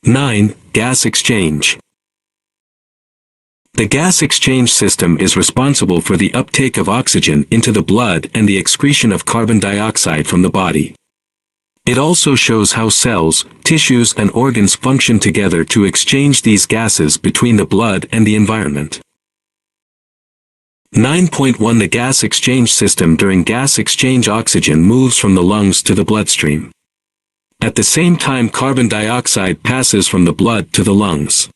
9. Gas exchange. The gas exchange system is responsible for the uptake of oxygen into the blood and the excretion of carbon dioxide from the body. It also shows how cells, tissues and organs function together to exchange these gases between the blood and the environment. 9.1 The gas exchange system. During gas exchange, oxygen moves from the lungs to the bloodstream. At the same time, carbon dioxide passes from the blood to the lungs.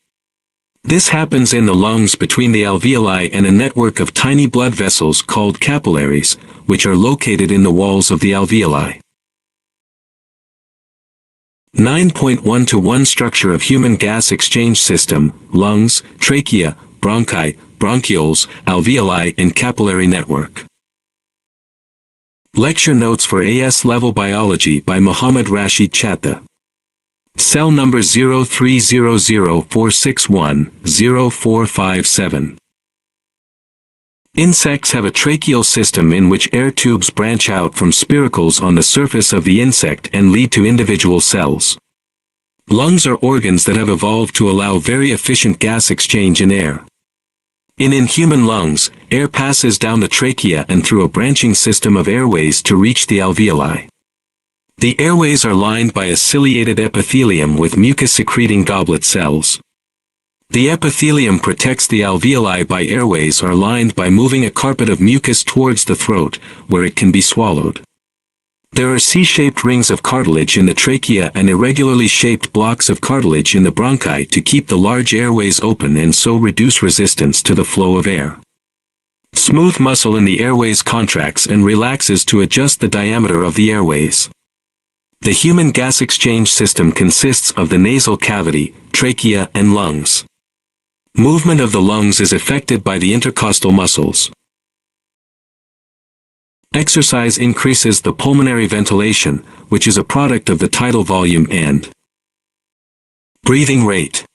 This happens in the lungs between the alveoli and a network of tiny blood vessels called capillaries, which are located in the walls of the alveoli. 9.1 to 1 Structure of human gas exchange system: lungs, trachea, bronchi, bronchioles, alveoli and capillary network. Lecture notes for AS Level Biology by Muhammad Rashid Chattha. Cell number 030046100457. Insects have a tracheal system in which air tubes branch out from spiracles on the surface of the insect and lead to individual cells. Lungs are organs that have evolved to allow very efficient gas exchange in air. In human lungs, air passes down the trachea and through a branching system of airways to reach the alveoli. The airways are lined by a ciliated epithelium with mucus-secreting goblet cells. The epithelium protects the alveoli by airways are lined by moving a carpet of mucus towards the throat, where it can be swallowed. There are C-shaped rings of cartilage in the trachea and irregularly shaped blocks of cartilage in the bronchi to keep the large airways open and so reduce resistance to the flow of air. Smooth muscle in the airways contracts and relaxes to adjust the diameter of the airways. The human gas exchange system consists of the nasal cavity, trachea, and lungs. Movement of the lungs is affected by the intercostal muscles. Exercise increases the pulmonary ventilation, which is a product of the tidal volume and breathing rate.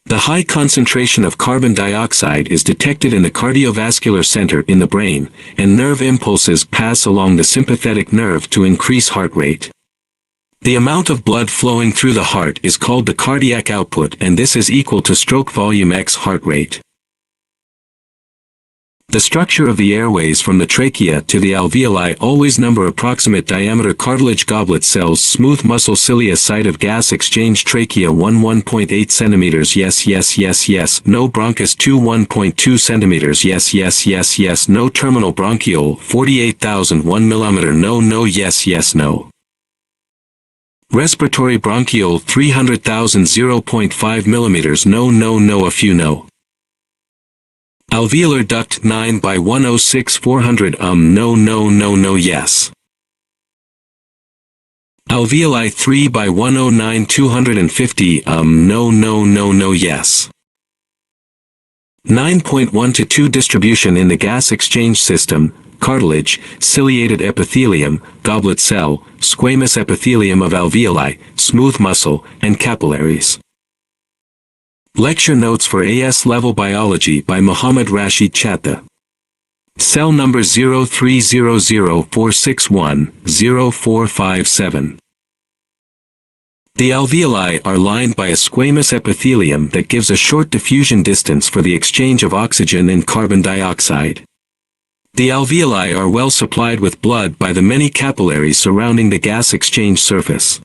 The high concentration of carbon dioxide is detected in the cardiovascular center in the brain, and nerve impulses pass along the sympathetic nerve to increase heart rate. The amount of blood flowing through the heart is called the cardiac output, and this is equal to stroke volume x heart rate. The structure of the airways from the trachea to the alveoli always number approximate diameter cartilage goblet cells, smooth muscle cilia, site of gas exchange trachea 1.8 cm yes, no bronchus 1.2 cm yes, no terminal bronchiole 48,001 mm no yes, no. Respiratory bronchiole 300,000 0.5 mm no a few no. Alveolar duct 9 by 106 400 no yes. Alveoli 3 by 109 250 no yes. 9.1 to 2 Distribution in the gas exchange system: cartilage, ciliated epithelium, goblet cell, squamous epithelium of alveoli, smooth muscle, and capillaries. Lecture notes for AS Level Biology by Muhammad Rashid Chattha. Cell number 030046100457. The alveoli are lined by a squamous epithelium that gives a short diffusion distance for the exchange of oxygen and carbon dioxide. The alveoli are well supplied with blood by the many capillaries surrounding the gas exchange surface.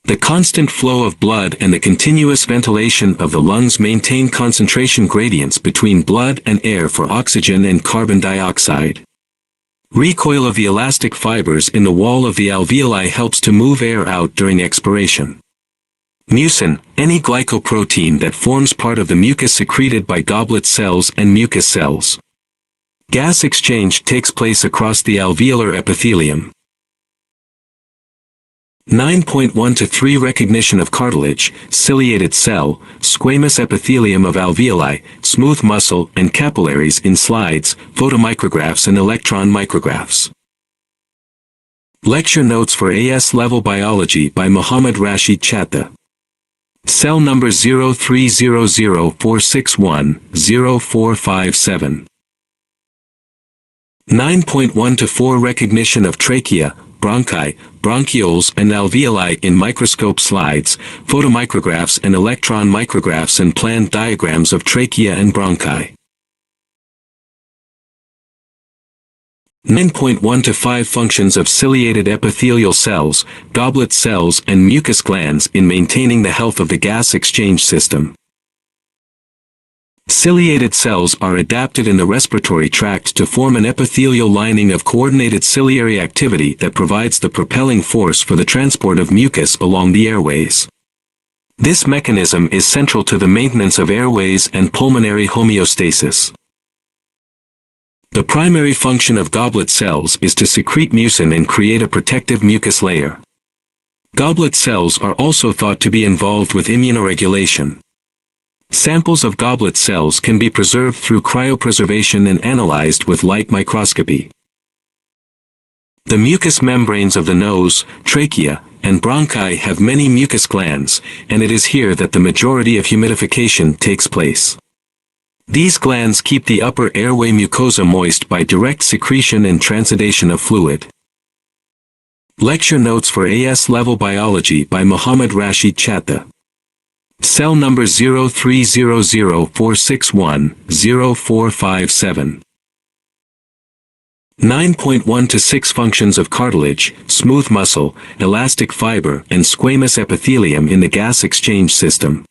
The constant flow of blood and the continuous ventilation of the lungs maintain concentration gradients between blood and air for oxygen and carbon dioxide. Recoil of the elastic fibers in the wall of the alveoli helps to move air out during expiration. Mucin, any glycoprotein that forms part of the mucus secreted by goblet cells and mucus cells. Gas exchange takes place across the alveolar epithelium. 9.1 to 3 Recognition of cartilage, ciliated cell, squamous epithelium of alveoli, smooth muscle, and capillaries in slides, photomicrographs and electron micrographs. Lecture notes for AS Level Biology by Muhammad Rashid Chattha. Cell number 030046100457. 9.1 to 4 Recognition of trachea, bronchi, bronchioles and alveoli in microscope slides, photomicrographs and electron micrographs and planned diagrams of trachea and bronchi. 9.1 to 5 Functions of ciliated epithelial cells, goblet cells and mucus glands in maintaining the health of the gas exchange system. Ciliated cells are adapted in the respiratory tract to form an epithelial lining of coordinated ciliary activity that provides the propelling force for the transport of mucus along the airways. This mechanism is central to the maintenance of airways and pulmonary homeostasis. The primary function of goblet cells is to secrete mucin and create a protective mucus layer. Goblet cells are also thought to be involved with immunoregulation. Samples of goblet cells can be preserved through cryopreservation and analyzed with light microscopy. The mucous membranes of the nose, trachea, and bronchi have many mucus glands, and it is here that the majority of humidification takes place. These glands keep the upper airway mucosa moist by direct secretion and transudation of fluid. Lecture notes for AS Level Biology by Muhammad Rashid Chattha. Cell number 030046100457. 9.1 to 6 Functions of cartilage, smooth muscle, elastic fiber and squamous epithelium in the gas exchange system.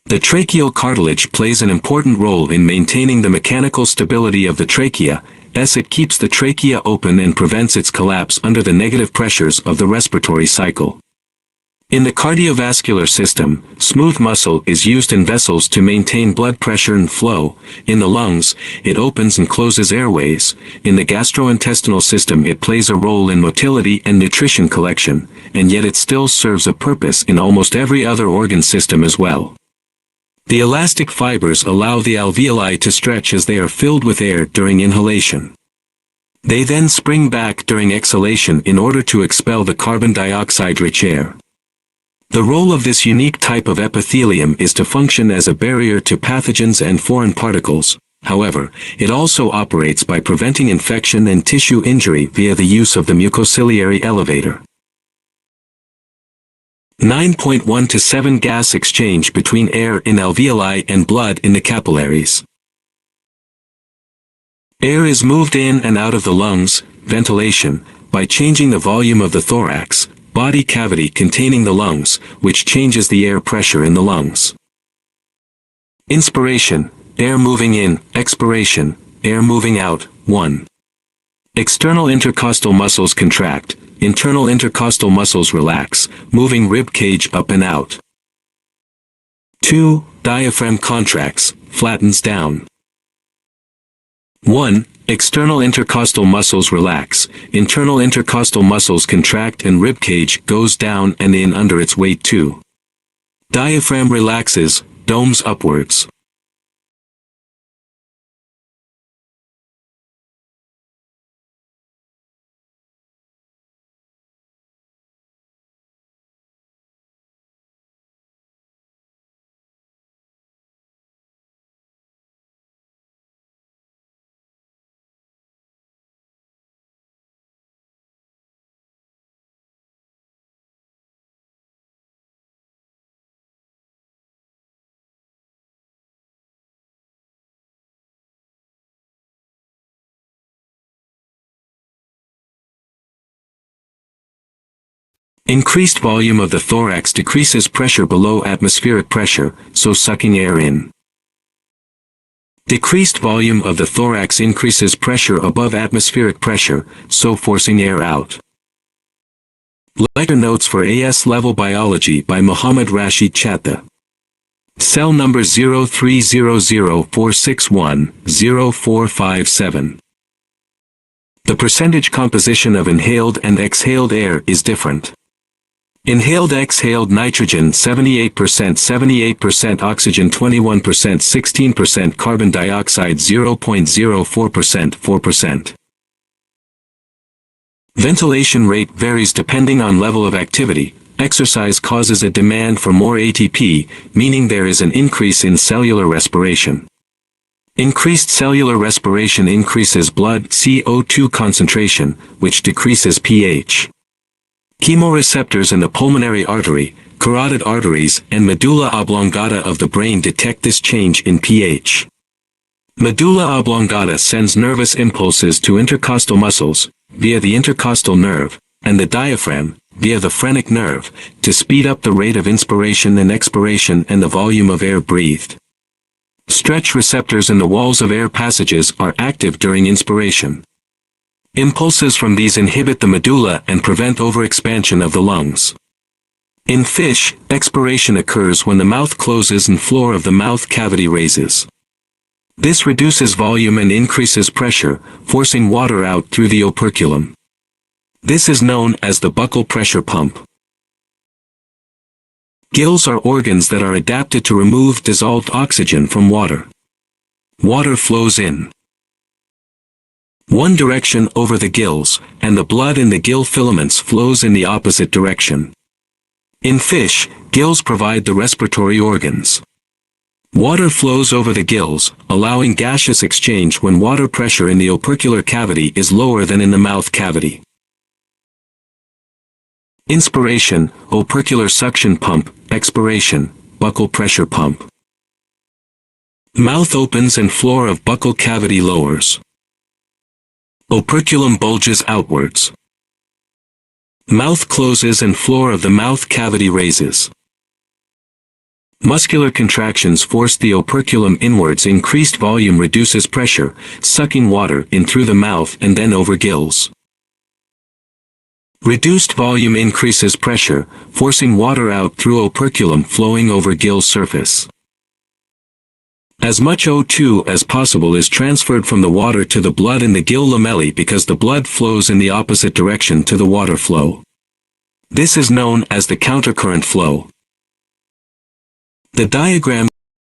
The tracheal cartilage plays an important role in maintaining the mechanical stability of the trachea, as it keeps the trachea open and prevents its collapse under the negative pressures of the respiratory cycle. In the cardiovascular system, smooth muscle is used in vessels to maintain blood pressure and flow. In the lungs, it opens and closes airways. In the gastrointestinal system, it plays a role in motility and nutrition collection, and yet it still serves a purpose in almost every other organ system as well. The elastic fibers allow the alveoli to stretch as they are filled with air during inhalation. They then spring back during exhalation in order to expel the carbon dioxide-rich air. The role of this unique type of epithelium is to function as a barrier to pathogens and foreign particles. However, it also operates by preventing infection and tissue injury via the use of the mucociliary elevator. 9.1 to 7 Gas exchange between air in alveoli and blood in the capillaries. Air is moved in and out of the lungs, ventilation, by changing the volume of the thorax, body cavity containing the lungs, which changes the air pressure in the lungs. Inspiration, air moving in, expiration, air moving out. 1. External intercostal muscles contract, internal intercostal muscles relax, moving rib cage up and out. 2. Diaphragm contracts, flattens down. 1. External intercostal muscles relax, internal intercostal muscles contract and rib cage goes down and in under its weight. 2. Diaphragm relaxes, domes upwards. Increased volume of the thorax decreases pressure below atmospheric pressure, so sucking air in. Decreased volume of the thorax increases pressure above atmospheric pressure, so forcing air out. Lecture notes for AS Level Biology by Muhammad Rashid Chattha. Cell number 030046100457. The percentage composition of inhaled and exhaled air is different. Inhaled exhaled nitrogen 78%, oxygen 21%, 16% carbon dioxide 0.04%, 4%. Ventilation rate varies depending on level of activity. Exercise causes a demand for more ATP, meaning there is an increase in cellular respiration. Increased cellular respiration increases blood CO2 concentration, which decreases pH. Chemoreceptors in the pulmonary artery, carotid arteries, and medulla oblongata of the brain detect this change in pH. Medulla oblongata sends nervous impulses to intercostal muscles, via the intercostal nerve, and the diaphragm, via the phrenic nerve, to speed up the rate of inspiration and expiration and the volume of air breathed. Stretch receptors in the walls of air passages are active during inspiration. Impulses from these inhibit the medulla and prevent overexpansion of the lungs. In fish, expiration occurs when the mouth closes and floor of the mouth cavity raises. This reduces volume and increases pressure, forcing water out through the operculum. This is known as the buccal pressure pump. Gills are organs that are adapted to remove dissolved oxygen from water. Water flows in one direction over the gills, and the blood in the gill filaments flows in the opposite direction. In fish, gills provide the respiratory organs. Water flows over the gills, allowing gaseous exchange when water pressure in the opercular cavity is lower than in the mouth cavity. Inspiration, opercular suction pump; expiration, buccal pressure pump. Mouth opens and floor of buccal cavity lowers. Operculum bulges outwards. Mouth closes and floor of the mouth cavity raises. Muscular contractions force the operculum inwards. Increased volume reduces pressure, sucking water in through the mouth and then over gills. Reduced volume increases pressure, forcing water out through operculum flowing over gill surface. As much O2 as possible is transferred from the water to the blood in the gill lamellae because the blood flows in the opposite direction to the water flow. This is known as the countercurrent flow. The diagram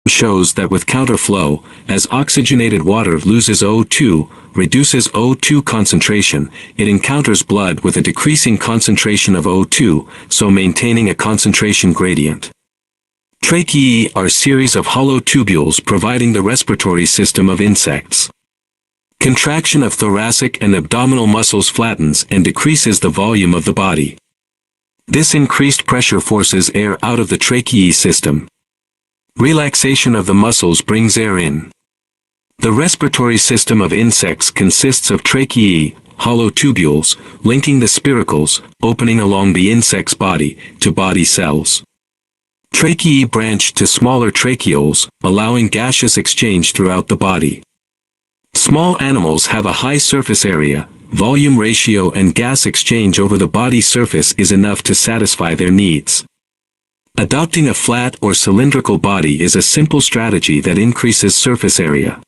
shows that with counterflow, as oxygenated water loses O2, reduces O2 concentration, it encounters blood with a decreasing concentration of O2, so maintaining a concentration gradient. Tracheae are a series of hollow tubules providing the respiratory system of insects. Contraction of thoracic and abdominal muscles flattens and decreases the volume of the body. This increased pressure forces air out of the tracheae system. Relaxation of the muscles brings air in. The respiratory system of insects consists of tracheae, hollow tubules, linking the spiracles, opening along the insect's body, to body cells. Tracheae branch to smaller tracheoles, allowing gaseous exchange throughout the body. Small animals have a high surface area, volume ratio, and gas exchange over the body surface is enough to satisfy their needs. Adopting a flat or cylindrical body is a simple strategy that increases surface area.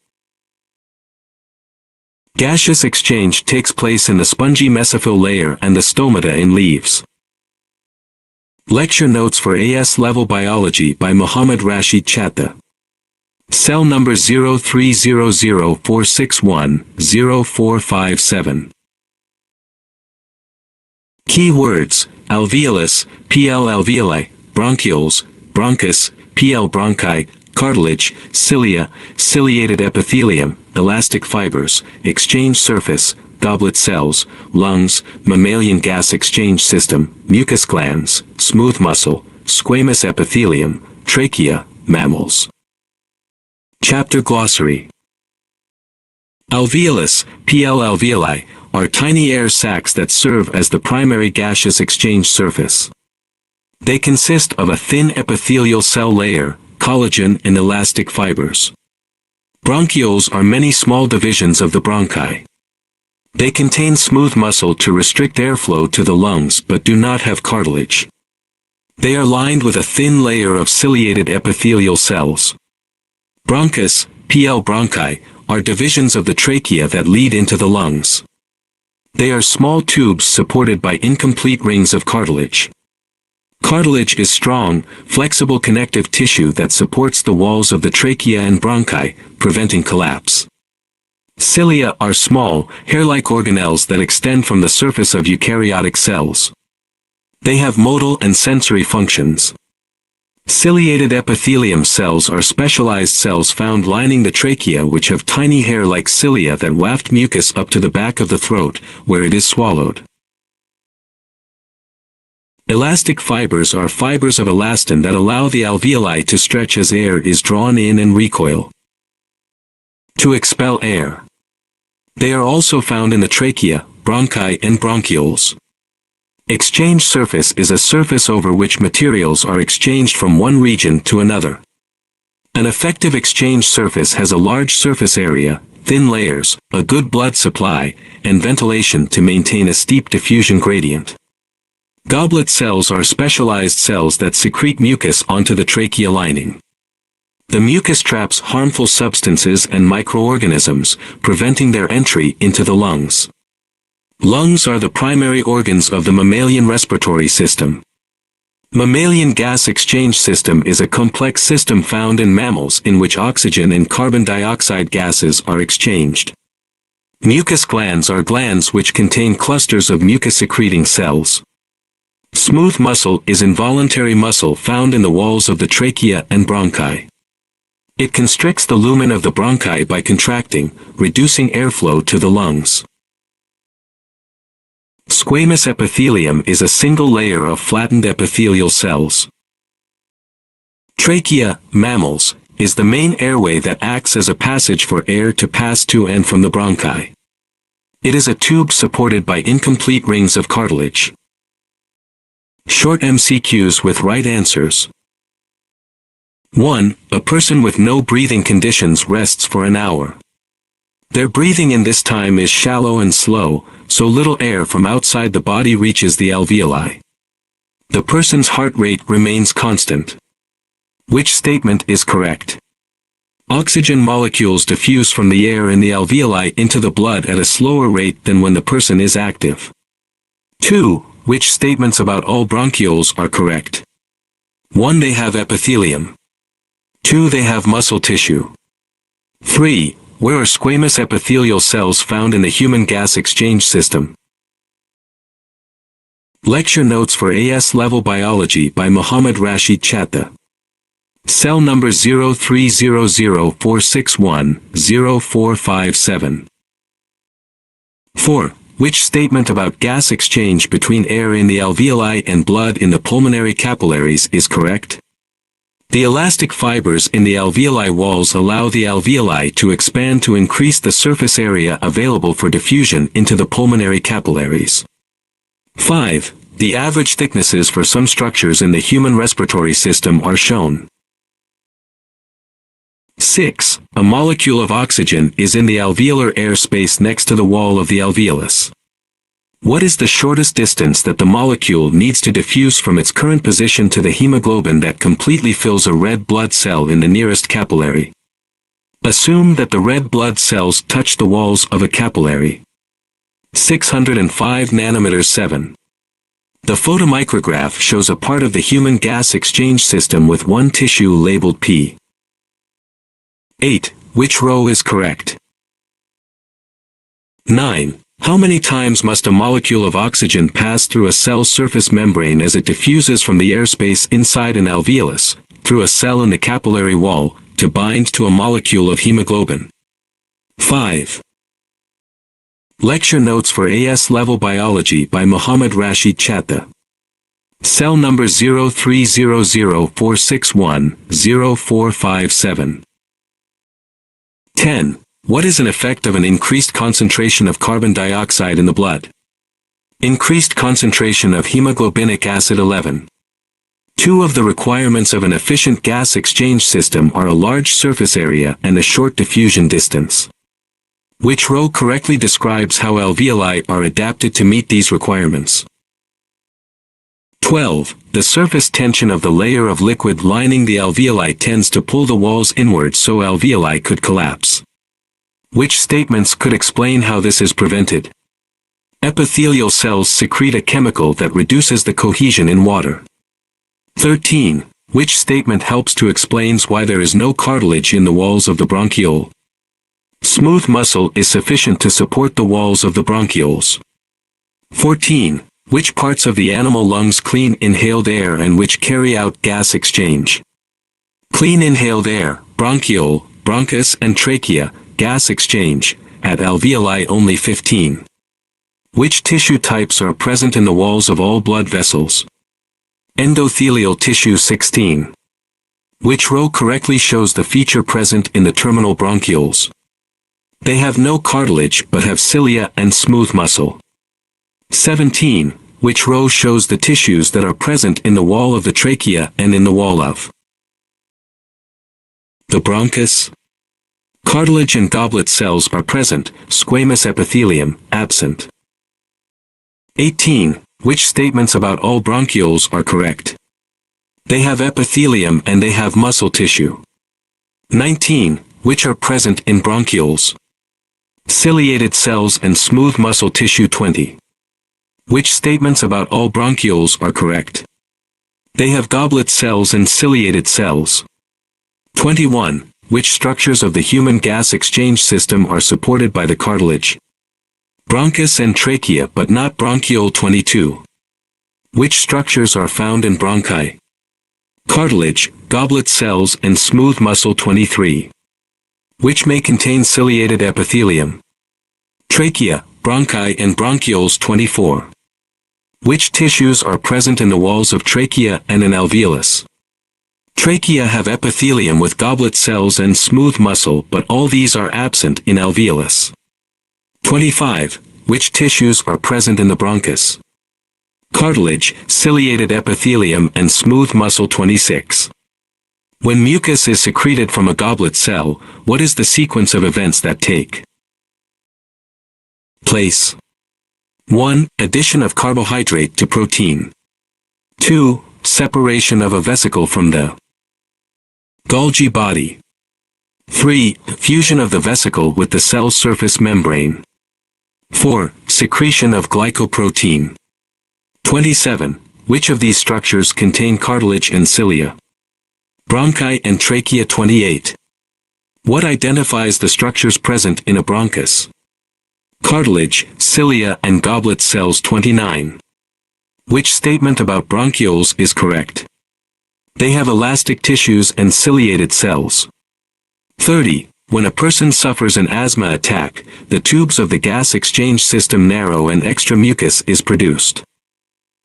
Gaseous exchange takes place in the spongy mesophyll layer and the stomata in leaves. Lecture notes for AS Level Biology by Muhammad Rashid Chattha. Cell number 030046100457. Key words: alveolus, PL alveoli, bronchioles, bronchus, PL bronchi, cartilage, cilia, ciliated epithelium, elastic fibers, exchange surface, goblet cells, lungs, mammalian gas exchange system, mucus glands, smooth muscle, squamous epithelium, trachea, mammals. Chapter Glossary. Alveolus, PL alveoli, are tiny air sacs that serve as the primary gaseous exchange surface. They consist of a thin epithelial cell layer, collagen and elastic fibers. Bronchioles are many small divisions of the bronchi. They contain smooth muscle to restrict airflow to the lungs but do not have cartilage. They are lined with a thin layer of ciliated epithelial cells. Bronchus, PL bronchi, are divisions of the trachea that lead into the lungs. They are small tubes supported by incomplete rings of cartilage. Cartilage is strong, flexible connective tissue that supports the walls of the trachea and bronchi, preventing collapse. Cilia are small, hair-like organelles that extend from the surface of eukaryotic cells. They have motile and sensory functions. Ciliated epithelium cells are specialized cells found lining the trachea which have tiny hair-like cilia that waft mucus up to the back of the throat, where it is swallowed. Elastic fibers are fibers of elastin that allow the alveoli to stretch as air is drawn in and recoil to expel air. They are also found in the trachea, bronchi and bronchioles. Exchange surface is a surface over which materials are exchanged from one region to another. An effective exchange surface has a large surface area, thin layers, a good blood supply, and ventilation to maintain a steep diffusion gradient. Goblet cells are specialized cells that secrete mucus onto the trachea lining. The mucus traps harmful substances and microorganisms, preventing their entry into the lungs. Lungs are the primary organs of the mammalian respiratory system. Mammalian gas exchange system is a complex system found in mammals in which oxygen and carbon dioxide gases are exchanged. Mucus glands are glands which contain clusters of mucus-secreting cells. Smooth muscle is involuntary muscle found in the walls of the trachea and bronchi. It constricts the lumen of the bronchi by contracting, reducing airflow to the lungs. Squamous epithelium is a single layer of flattened epithelial cells. Trachea, mammals, is the main airway that acts as a passage for air to pass to and from the bronchi. It is a tube supported by incomplete rings of cartilage. Short MCQs with right answers. 1. A person with no breathing conditions rests for an hour. Their breathing in this time is shallow and slow, so little air from outside the body reaches the alveoli. The person's heart rate remains constant. Which statement is correct? Oxygen molecules diffuse from the air in the alveoli into the blood at a slower rate than when the person is active. 2. Which statements about all bronchioles are correct? 1. They have epithelium. 2. They have muscle tissue. 3. Where are squamous epithelial cells found in the human gas exchange system? Lecture notes for AS Level Biology by Muhammad Rashid Chattha. Cell number 030046100457. 4. Which statement about gas exchange between air in the alveoli and blood in the pulmonary capillaries is correct? The elastic fibers in the alveoli walls allow the alveoli to expand to increase the surface area available for diffusion into the pulmonary capillaries. 5. The average thicknesses for some structures in the human respiratory system are shown. 6. A molecule of oxygen is in the alveolar air space next to the wall of the alveolus. What is the shortest distance that the molecule needs to diffuse from its current position to the hemoglobin that completely fills a red blood cell in the nearest capillary? Assume that the red blood cells touch the walls of a capillary. 605 nanometers 7. The photomicrograph shows a part of the human gas exchange system with one tissue labeled P. 8. Which row is correct? 9. How many times must a molecule of oxygen pass through a cell's surface membrane as it diffuses from the airspace inside an alveolus, through a cell in the capillary wall, to bind to a molecule of hemoglobin? 5. Lecture notes for AS Level Biology by Muhammad Rashid Chattha. Cell number 030046100457. 10. What is an effect of an increased concentration of carbon dioxide in the blood? Increased concentration of hemoglobinic acid 11. 2 of the requirements of an efficient gas exchange system are a large surface area and a short diffusion distance. Which row correctly describes how alveoli are adapted to meet these requirements? 12. The surface tension of the layer of liquid lining the alveoli tends to pull the walls inward so alveoli could collapse. Which statements could explain how this is prevented? Epithelial cells secrete a chemical that reduces the cohesion in water. 13. Which statement helps to explain why there is no cartilage in the walls of the bronchiole? Smooth muscle is sufficient to support the walls of the bronchioles. 14. Which parts of the animal lungs clean inhaled air and which carry out gas exchange? Clean inhaled air, bronchiole, bronchus and trachea, gas exchange, at alveoli only 15. Which tissue types are present in the walls of all blood vessels? Endothelial tissue 16. Which row correctly shows the feature present in the terminal bronchioles? They have no cartilage but have cilia and smooth muscle. 17. Which row shows the tissues that are present in the wall of the trachea and in the wall of the bronchus? Cartilage and goblet cells are present, squamous epithelium, absent. 18. Which statements about all bronchioles are correct? They have epithelium and they have muscle tissue. 19. Which are present in bronchioles? Ciliated cells and smooth muscle tissue 20. Which statements about all bronchioles are correct? They have goblet cells and ciliated cells. 21. Which structures of the human gas exchange system are supported by the cartilage? Bronchus and trachea but not bronchiole 22. Which structures are found in bronchi? Cartilage, goblet cells and smooth muscle 23. Which may contain ciliated epithelium? Trachea, bronchi and bronchioles 24. Which tissues are present in the walls of trachea and in alveolus? Trachea have epithelium with goblet cells and smooth muscle but all these are absent in alveolus. 25. Which tissues are present in the bronchus? Cartilage, ciliated epithelium and smooth muscle 26. When mucus is secreted from a goblet cell, what is the sequence of events that take place? 1. Addition of carbohydrate to protein. 2. Separation of a vesicle from the Golgi body. 3. Fusion of the vesicle with the cell surface membrane. 4. Secretion of glycoprotein. 27. Which of these structures contain cartilage and cilia? Bronchi and trachea 28. What identifies the structures present in a bronchus? Cartilage, cilia and goblet cells 29. Which statement about bronchioles is correct? They have elastic tissues and ciliated cells. 30. When a person suffers an asthma attack, the tubes of the gas exchange system narrow and extra mucus is produced.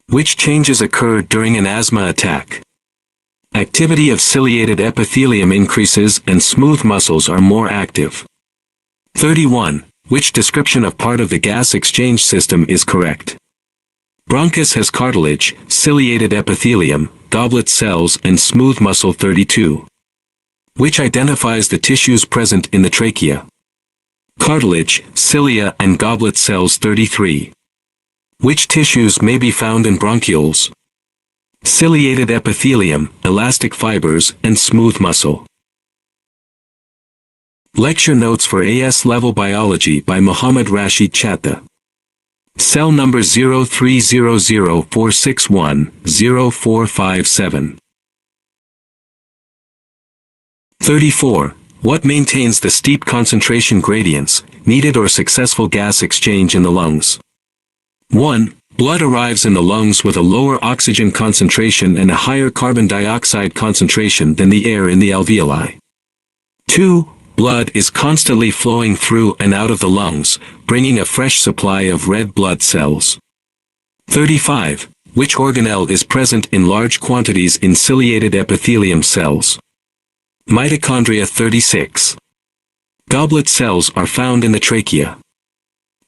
Which changes occur during an asthma attack? Activity of ciliated epithelium increases and smooth muscles are more active. 31. Which description of part of the gas exchange system is correct? Bronchus has cartilage, ciliated epithelium, goblet cells and smooth muscle 32. Which identifies the tissues present in the trachea? Cartilage, cilia and goblet cells 33. Which tissues may be found in bronchioles? Ciliated epithelium, elastic fibers and smooth muscle. Lecture notes for AS Level Biology by Muhammad Rashid Chattha. Cell number 030046100457. 34. What maintains the steep concentration gradients, needed or successful gas exchange in the lungs? 1. Blood arrives in the lungs with a lower oxygen concentration and a higher carbon dioxide concentration than the air in the alveoli. 2. Blood is constantly flowing through and out of the lungs, bringing a fresh supply of red blood cells. 35. Which organelle is present in large quantities in ciliated epithelium cells? Mitochondria 36. Goblet cells are found in the trachea.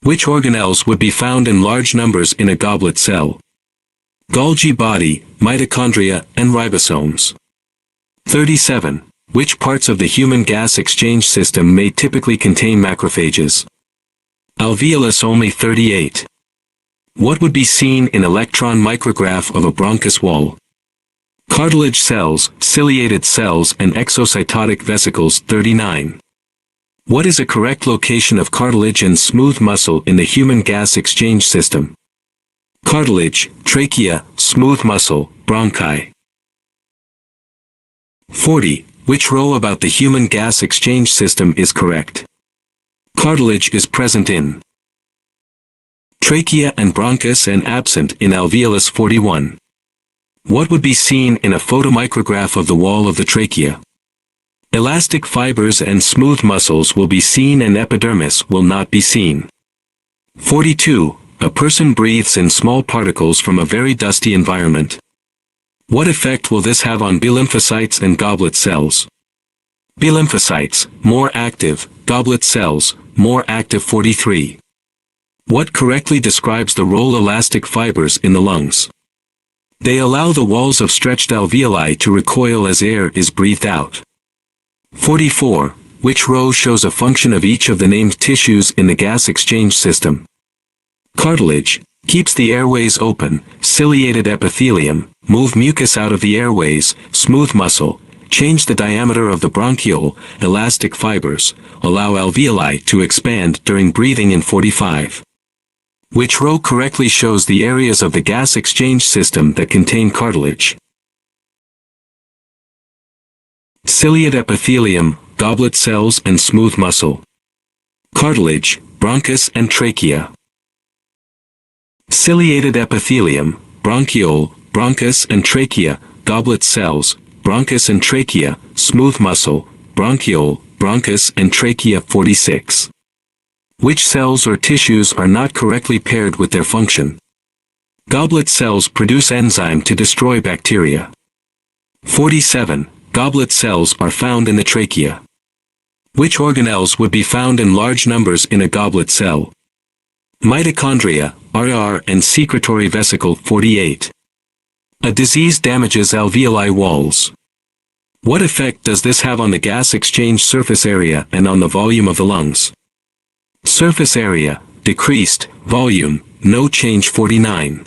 Which organelles would be found in large numbers in a goblet cell? Golgi body, mitochondria, and ribosomes. 37. Which parts of the human gas exchange system may typically contain macrophages? Alveolus only 38. What would be seen in electron micrograph of a bronchus wall? Cartilage cells, ciliated cells and exocytotic vesicles 39. What is a correct location of cartilage and smooth muscle in the human gas exchange system? Cartilage, trachea, smooth muscle, bronchi. 40. Which row about the human gas exchange system is correct? Cartilage is present in Trachea and bronchus and absent in alveolus 41. What would be seen in a photomicrograph of the wall of the trachea? Elastic fibers and smooth muscles will be seen and epidermis will not be seen. 42. A person breathes in small particles from a very dusty environment. What effect will this have on B lymphocytes and goblet cells? B lymphocytes, more active, goblet cells, more active 43. What correctly describes the role elastic fibers in the lungs? They allow the walls of stretched alveoli to recoil as air is breathed out. 44. Which row shows a function of each of the named tissues in the gas exchange system? Cartilage, keeps the airways open, ciliated epithelium, move mucus out of the airways, smooth muscle, change the diameter of the bronchiole, elastic fibers, allow alveoli to expand during breathing in 45. Which row correctly shows the areas of the gas exchange system that contain cartilage? Ciliate epithelium, goblet cells and smooth muscle. Cartilage, bronchus and trachea. Ciliated epithelium, bronchiole, bronchus and trachea, goblet cells, bronchus and trachea, smooth muscle, bronchiole, bronchus and trachea 46. Which cells or tissues are not correctly paired with their function? Goblet cells produce enzyme to destroy bacteria. 47. Goblet cells are found in the trachea. Which organelles would be found in large numbers in a goblet cell? Mitochondria, RR and secretory vesicle 48. A disease damages alveoli walls. What effect does this have on the gas exchange surface area and on the volume of the lungs? Surface area, decreased, volume, no change 49.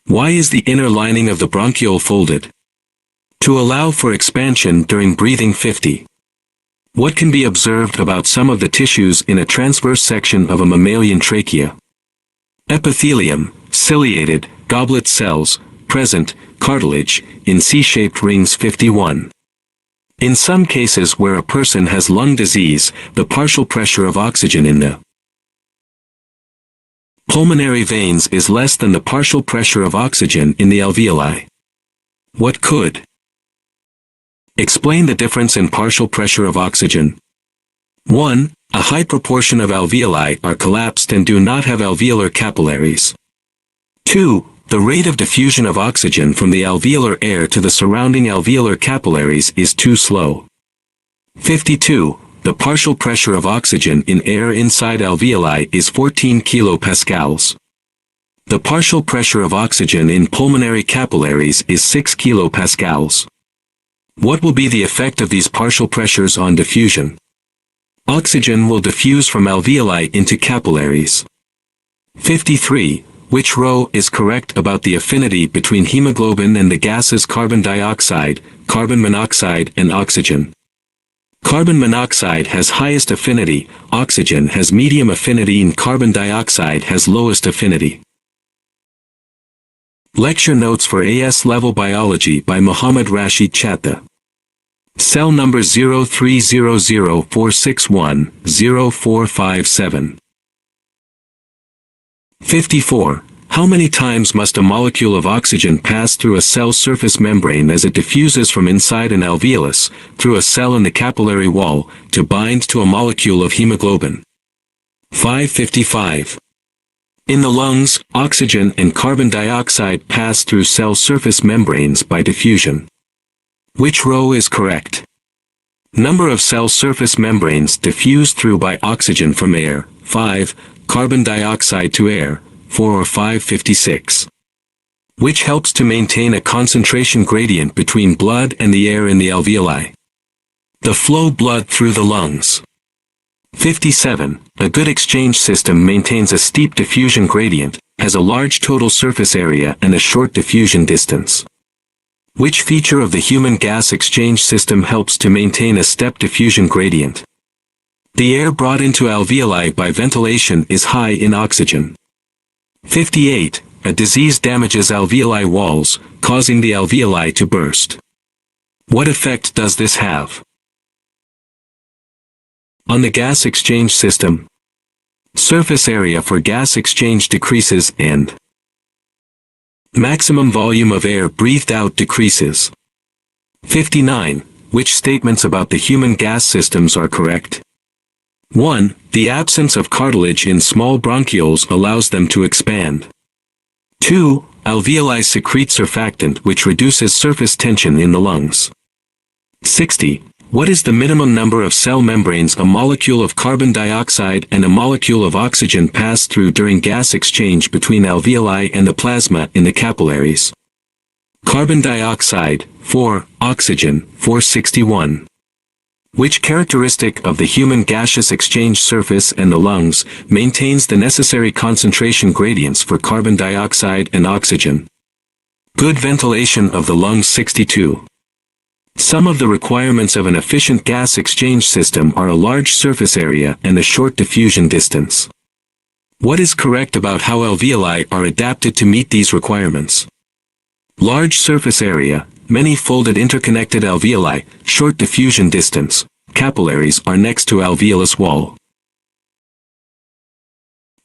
Why is the inner lining of the bronchiole folded? To allow for expansion during breathing 50. What can be observed about some of the tissues in a transverse section of a mammalian trachea? Epithelium, ciliated, goblet cells, present, cartilage, in C-shaped rings 51. In some cases where a person has lung disease, the partial pressure of oxygen in the pulmonary veins is less than the partial pressure of oxygen in the alveoli. What could explain the difference in partial pressure of oxygen? 1. A high proportion of alveoli are collapsed and do not have alveolar capillaries. 2. The rate of diffusion of oxygen from the alveolar air to the surrounding alveolar capillaries is too slow. 52. The partial pressure of oxygen in air inside alveoli is 14 kilopascals. The partial pressure of oxygen in pulmonary capillaries is 6 kilopascals. What will be the effect of these partial pressures on diffusion? Oxygen will diffuse from alveoli into capillaries. 53. Which row is correct about the affinity between hemoglobin and the gases carbon dioxide, carbon monoxide and oxygen? Carbon monoxide has highest affinity, oxygen has medium affinity and carbon dioxide has lowest affinity. Lecture notes for AS Level Biology by Muhammad Rashid Chattha. Cell number 030046100457. 54. How many times must a molecule of oxygen pass through a cell surface membrane as it diffuses from inside an alveolus, through a cell in the capillary wall, to bind to a molecule of hemoglobin? 555. In the lungs, oxygen and carbon dioxide pass through cell surface membranes by diffusion. Which row is correct? Number of cell surface membranes diffused through by oxygen from air, 5, carbon dioxide to air, 4 or 556. Which helps to maintain a concentration gradient between blood and the air in the alveoli? The flow blood through the lungs. 57. A good exchange system maintains a steep diffusion gradient, has a large total surface area and a short diffusion distance. Which feature of the human gas exchange system helps to maintain a step diffusion gradient? The air brought into alveoli by ventilation is high in oxygen. 58. A disease damages alveoli walls, causing the alveoli to burst. What effect does this have on the gas exchange system? Surface area for gas exchange decreases and maximum volume of air breathed out decreases. 59. Which statements about the human gas systems are correct? 1. The absence of cartilage in small bronchioles allows them to expand. 2. Alveoli secrete surfactant which reduces surface tension in the lungs. 60. What is the minimum number of cell membranes a molecule of carbon dioxide and a molecule of oxygen pass through during gas exchange between alveoli and the plasma in the capillaries? Carbon dioxide, 4, oxygen, 461. Which characteristic of the human gaseous exchange surface and the lungs maintains the necessary concentration gradients for carbon dioxide and oxygen? Good ventilation of the lungs. 62. Some of the requirements of an efficient gas exchange system are a large surface area and a short diffusion distance. What is correct about how alveoli are adapted to meet these requirements? Large surface area, many folded interconnected alveoli, short diffusion distance, capillaries are next to alveolus wall.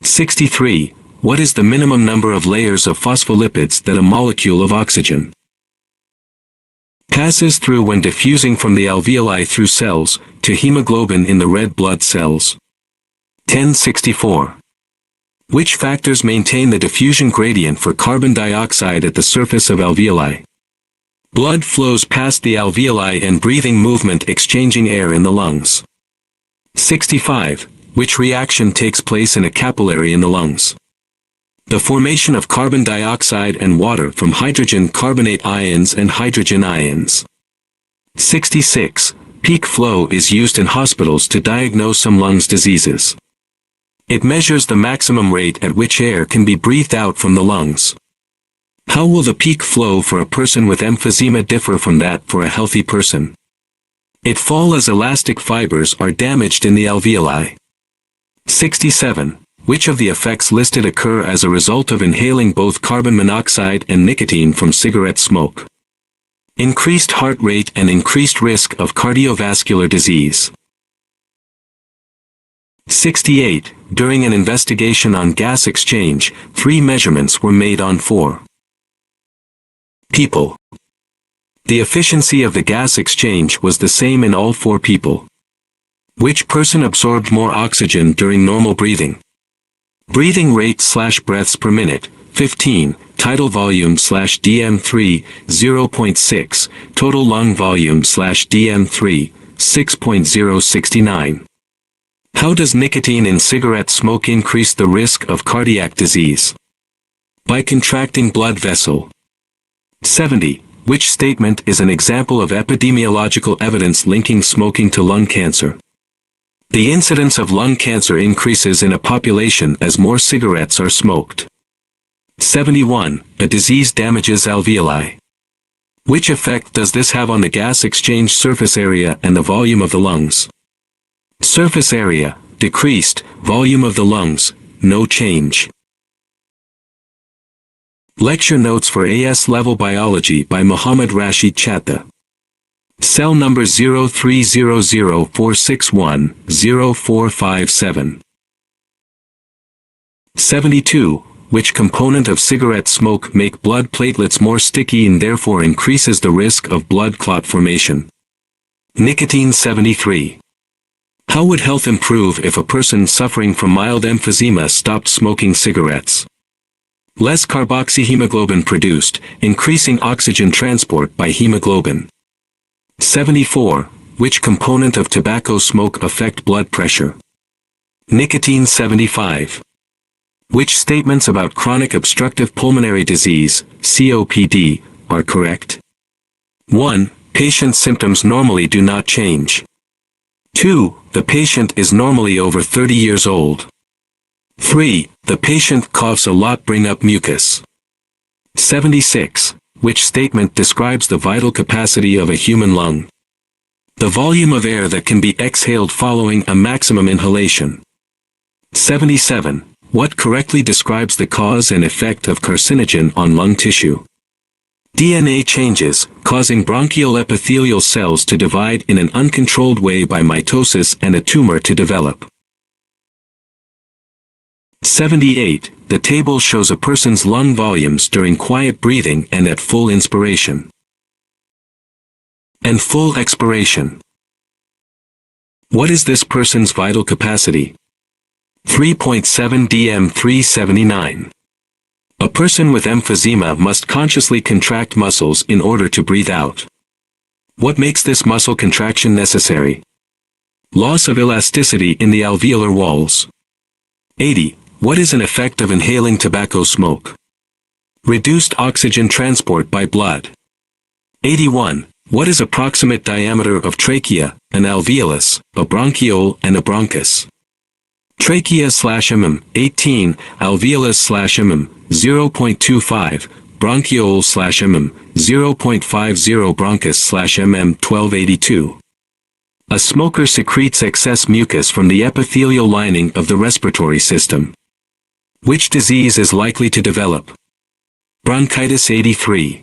63. What is the minimum number of layers of phospholipids that a molecule of oxygen passes through when diffusing from the alveoli through cells to hemoglobin in the red blood cells? 1064. Which factors maintain the diffusion gradient for carbon dioxide at the surface of alveoli? Blood flows past the alveoli and breathing movement exchanging air in the lungs. 65. Which reaction takes place in a capillary in the lungs? The formation of carbon dioxide and water from hydrogen carbonate ions and hydrogen ions. 66. Peak flow is used in hospitals to diagnose some lungs diseases. It measures the maximum rate at which air can be breathed out from the lungs. How will the peak flow for a person with emphysema differ from that for a healthy person? It falls as elastic fibers are damaged in the alveoli. 67. Which of the effects listed occur as a result of inhaling both carbon monoxide and nicotine from cigarette smoke? Increased heart rate and increased risk of cardiovascular disease. 68. During an investigation on gas exchange, 3 measurements were made on 4 people. The efficiency of the gas exchange was the same in all 4 people. Which person absorbed more oxygen during normal breathing? Breathing rate/breaths per minute, 15, tidal volume/dm3, 0.6, total lung volume/dm3, 6.069. How does nicotine in cigarette smoke increase the risk of cardiac disease? By contracting blood vessel. 70. Which statement is an example of epidemiological evidence linking smoking to lung cancer? The incidence of lung cancer increases in a population as more cigarettes are smoked. 71. A disease damages alveoli. Which effect does this have on the gas exchange surface area and the volume of the lungs? Surface area, decreased, volume of the lungs, no change. Lecture notes for AS Level Biology by Muhammad Rashid Chattha. Cell number 03004610-457. 72. Which component of cigarette smoke make blood platelets more sticky and therefore increases the risk of blood clot formation? Nicotine. 73. How would health improve if a person suffering from mild emphysema stopped smoking cigarettes? Less carboxyhemoglobin produced, increasing oxygen transport by hemoglobin. 74. Which component of tobacco smoke affect blood pressure? Nicotine. 75. Which statements about chronic obstructive pulmonary disease, COPD, are correct? 1. Patient symptoms normally do not change. 2. The patient is normally over 30 years old. 3. The patient coughs a lot bring up mucus. 76. Which statement describes the vital capacity of a human lung? The volume of air that can be exhaled following a maximum inhalation. 77. What correctly describes the cause and effect of carcinogen on lung tissue? DNA changes, causing bronchial epithelial cells to divide in an uncontrolled way by mitosis and a tumor to develop. 78. The table shows a person's lung volumes during quiet breathing and at full inspiration and full expiration. What is this person's vital capacity? 3.7 dm 379. A person with emphysema must consciously contract muscles in order to breathe out. What makes this muscle contraction necessary? Loss of elasticity in the alveolar walls. 80. What is an effect of inhaling tobacco smoke? Reduced oxygen transport by blood. 81. What is approximate diameter of trachea, an alveolus, a bronchiole and a bronchus? Trachea/mm, 18, alveolus/mm, 0.25, bronchiole/mm, 0.50, bronchus/mm, 1282. A smoker secretes excess mucus from the epithelial lining of the respiratory system. Which disease is likely to develop? Bronchitis. 83.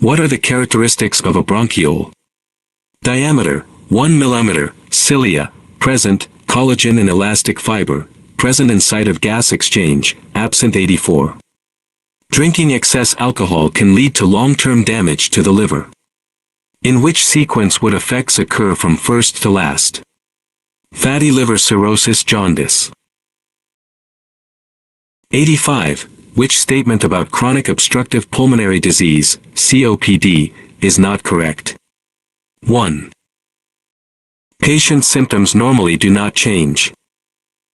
What are the characteristics of a bronchiole? Diameter, 1 mm, cilia, present, collagen and elastic fiber, present in site of gas exchange, absent. 84. Drinking excess alcohol can lead to long-term damage to the liver. In which sequence would effects occur from first to last? Fatty liver cirrhosis, jaundice. 85. Which statement about chronic obstructive pulmonary disease, COPD, is not correct? 1. Patient symptoms normally do not change.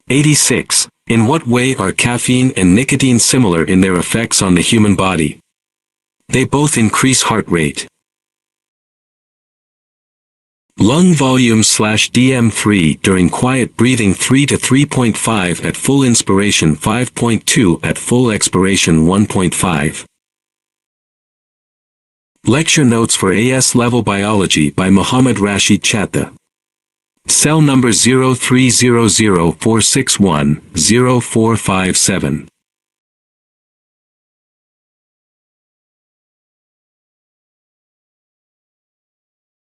86. In what way are caffeine and nicotine similar in their effects on the human body? They both increase heart rate. Lung volume/dm3 during quiet breathing 3 to 3.5 at full inspiration, 5.2 at full expiration, 1.5. Lecture notes for AS Level Biology by Muhammad Rashid Chattha. Cell number 030046100457.